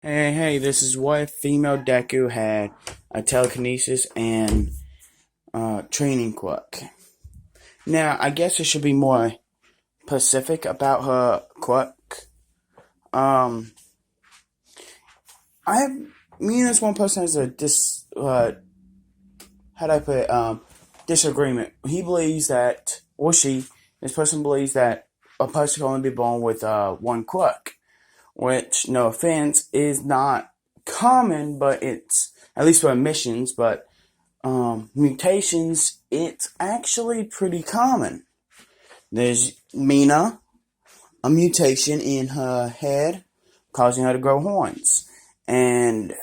Hey, this is what if female Deku had a telekinesis and training quirk. Now, I guess I should be more specific about her quirk. Um, I have me and this one person has a how do I put it, disagreement. He believes that, or she, this person believes that a person can only be born with one quirk, which, no offense, is not common, but it's at least for emissions, but mutations, it's actually pretty common. There's Mina, a mutation in her head, causing her to grow horns, and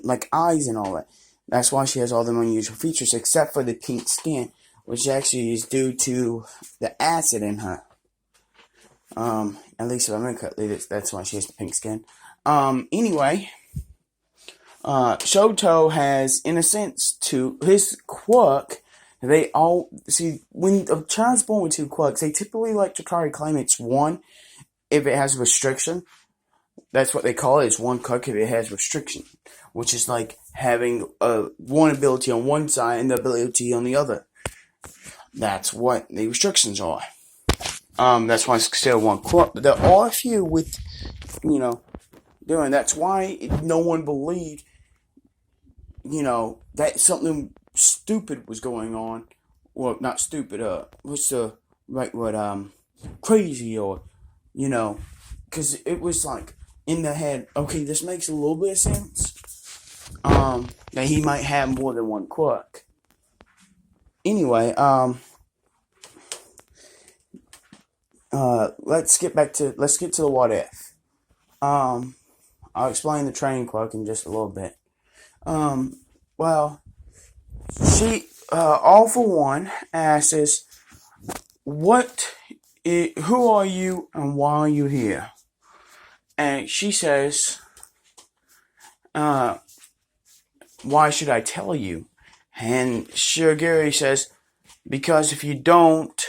like eyes and all that. That's why she has all them unusual features, except for the pink skin, which actually is due to the acid in her. At least if I remember correctly, that's why she has the pink skin. Anyway, Shoto has, in a sense, to his quirk. They all see when a child's born with two quirks, they typically like to try to claim it's one if it has a restriction. That's what they call it. It's one quirk if it has restriction, which is like having one ability on one side and the ability on the other. That's what the restrictions are. That's why it's still one quirk. But there are a few with, doing. That's why no one believed, that something stupid was going on. Well, not stupid, what's the right word, crazy, or, because it was like, in the head, okay, this makes a little bit of sense, that he might have more than one quirk. Anyway, let's get to the what if. I'll explain the training quirk in just a little bit. Well, she, all for one, asks, who are you and why are you here? And she says, why should I tell you? And Shirogiri says, because if you don't,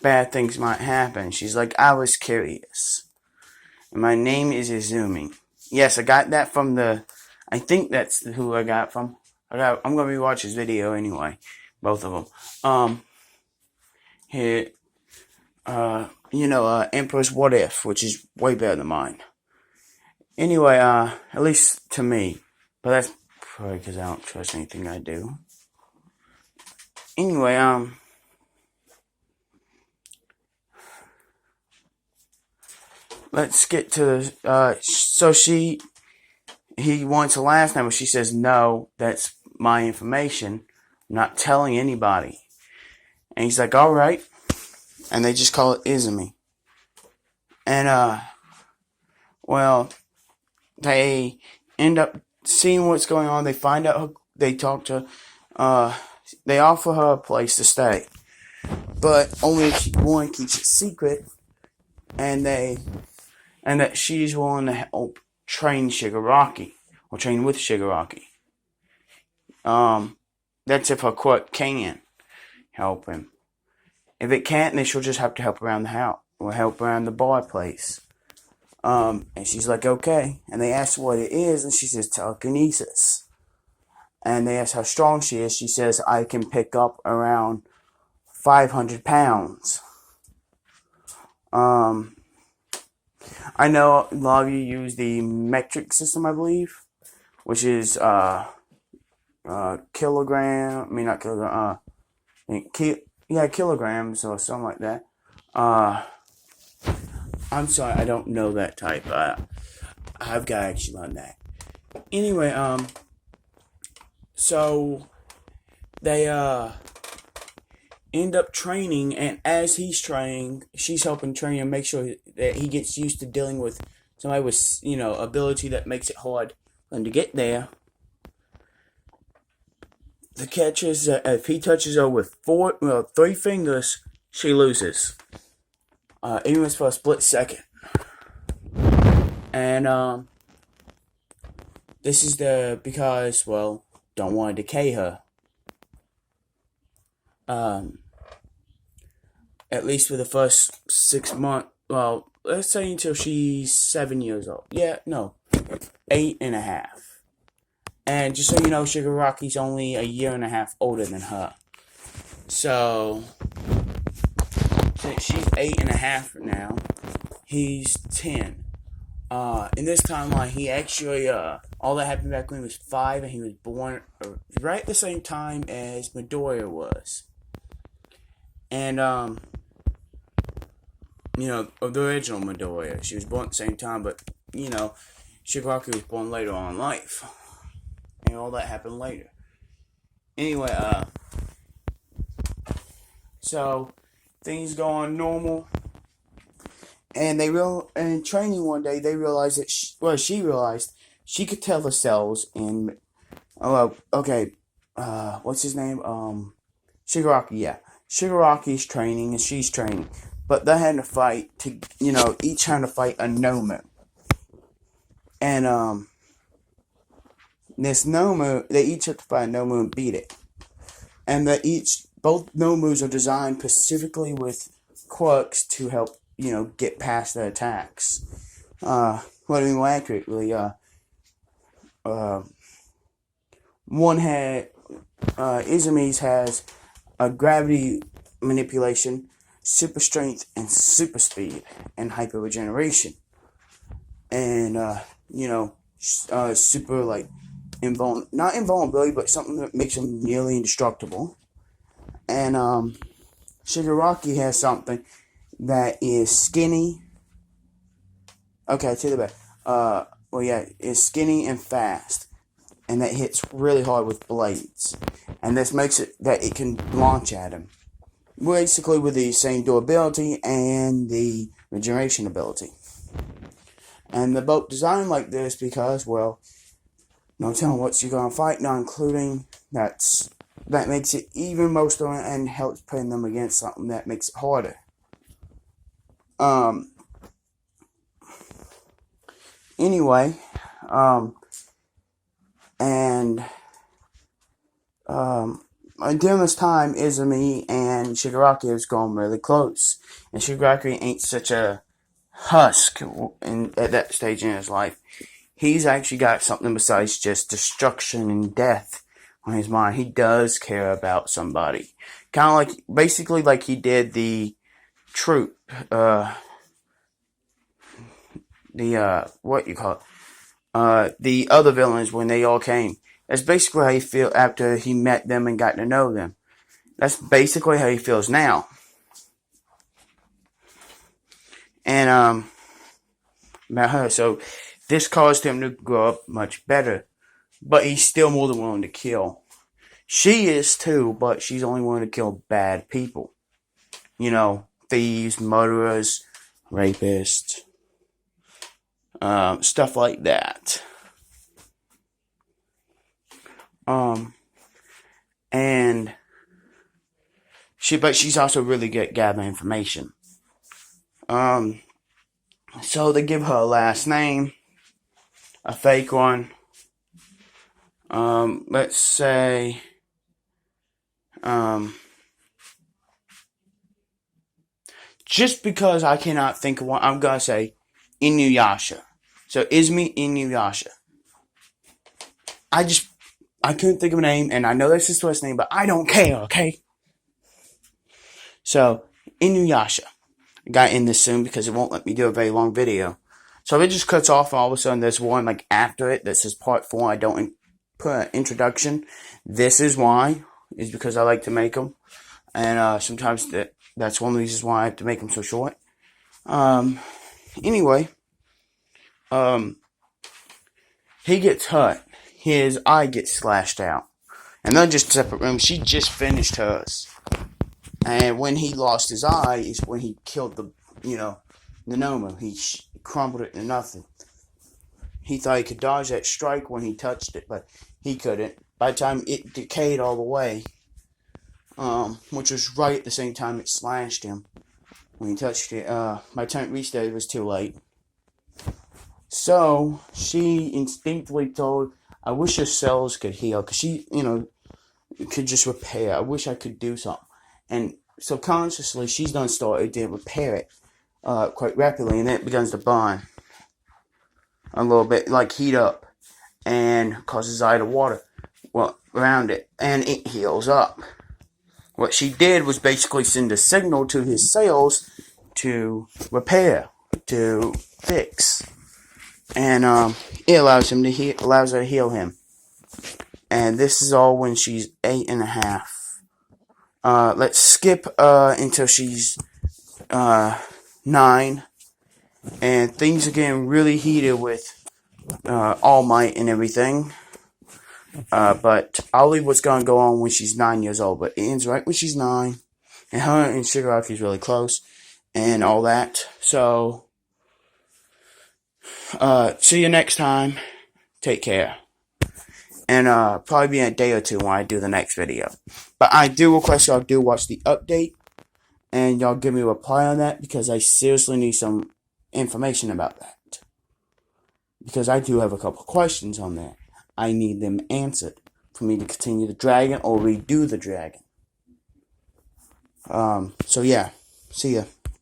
bad things might happen. She's like, I was curious. And my name is Izumi. Yes, I got that from I think that's who I got from. I'm going to rewatch his video anyway. Both of them. Here, Emperor's What If, which is way better than mine. Anyway, at least to me. But that's probably because I don't trust anything I do. Anyway, let's get to so he wants a last name, but she says, no, that's my information. I'm not telling anybody. And he's like, alright. And they just call it Izumi. And, they end up seeing what's going on. They find out, they talk to, they offer her a place to stay. But only if one keeps it secret, and that she's willing to help train Shigaraki, or train with Shigaraki. That's if her quirk can help him. If it can't, then she'll just have to help around the house, or help around the bar place. And she's like, okay. And they ask what it is, and she says telekinesis. And they ask how strong she is. She says, I can pick up around 500 pounds. I know a lot of you use the metric system, I believe, which is kilogram. I mean, not kilogram. Kilograms or something like that. I'm sorry, I don't know that type. I've got to actually learn that. Anyway, so they end up training, and as he's training, she's helping train him, make sure that he gets used to dealing with somebody with, ability that makes it hard for him to get there. The catch is that if he touches her with 3 fingers, she loses. Even if it's for a split second. And, this is because, don't want to decay her. At least for the first 6 months, let's say until she's 7 years old. Yeah, no, 8.5. And just so you know, Shigaraki's only a year and a half older than her. So, since she's 8.5 now, he's 10. In this timeline, he actually, all that happened back when he was 5, and he was born right at the same time as Midoriya was. And, of the original Midoriya. She was born at the same time, but, Shigaraki was born later on in life. And all that happened later. Anyway, so, things go on normal. And in training one day, they realized that she realized she could tell the cells in, what's his name? Shigaraki, yeah. Shigaraki's training and she's training. But they had to fight each had to fight a Nomu. And, this Nomu, they each had to fight a Nomu and beat it. And both Nomus are designed specifically with quirks to help, get past the attacks. More accurately, one had, Izumi's has a gravity manipulation, super strength, and super speed, and hyper regeneration. And, super, not invulnerability, but something that makes him nearly indestructible. And, Shigaraki has something that is skinny. Okay, to the back. Is skinny and fast. And that hits really hard with blades. And this makes it that it can launch at him. Basically with the same durability and the regeneration ability. And they're both designed like this because, no telling what you're going to fight, not including that makes it even more stronger and helps pin them against something that makes it harder. Anyway, during this time, Izumi and Shigaraki was going really close. And Shigaraki ain't such a husk at that stage in his life. He's actually got something besides just destruction and death on his mind. He does care about somebody. Kind of basically like he did the troop, the other villains when they all came. That's basically how he feel after he met them and got to know them. That's basically how he feels now. And, about her. So, this caused him to grow up much better. But he's still more than willing to kill. She is too, but she's only willing to kill bad people. Thieves, murderers, rapists, stuff like that. But she's also really good at gathering information. So they give her a last name, a fake one. Let's say, just because I cannot think of one, I'm gonna say Inuyasha. So Izumi Inuyasha. I couldn't think of a name, and I know that's his first name, but I don't care, okay? So, Inuyasha. I got in this soon because it won't let me do a very long video. So if it just cuts off, and all of a sudden there's one after it that says part 4, I don't put an introduction. This is why. Is because I like to make them. And sometimes that's one of the reasons why I have to make them so short. Anyway. He gets hurt. His eye gets slashed out. And they're just separate rooms. She just finished hers. And when he lost his eye is when he killed the Nomu. He crumbled it to nothing. He thought he could dodge that strike when he touched it, but he couldn't. By the time it decayed all the way, which was right at the same time it slashed him when he touched it, by the time it reached there, it was too late. So, she instinctively told, I wish your cells could heal, because she, could just repair. I wish I could do something. And subconsciously, she's done started to repair it quite rapidly, and then it begins to bond. a little bit, like heat up, and causes eye to water around it, and it heals up. What she did was basically send a signal to his cells to repair, to fix, and it allows her to heal him. And this is all when she's 8.5. Let's skip until she's 9, and things are getting really heated with All Might and everything. But I'll leave what's going to go on when she's 9 years old. But it ends right when she's 9. And her and Shigaraki's really close. And all that. So, see you next time. Take care. And probably be in a day or two when I do the next video. But I do request y'all do watch the update. And y'all give me a reply on that. Because I seriously need some information about that. Because I do have a couple questions on that. I need them answered for me to continue the dragon or redo the dragon. So yeah, see ya.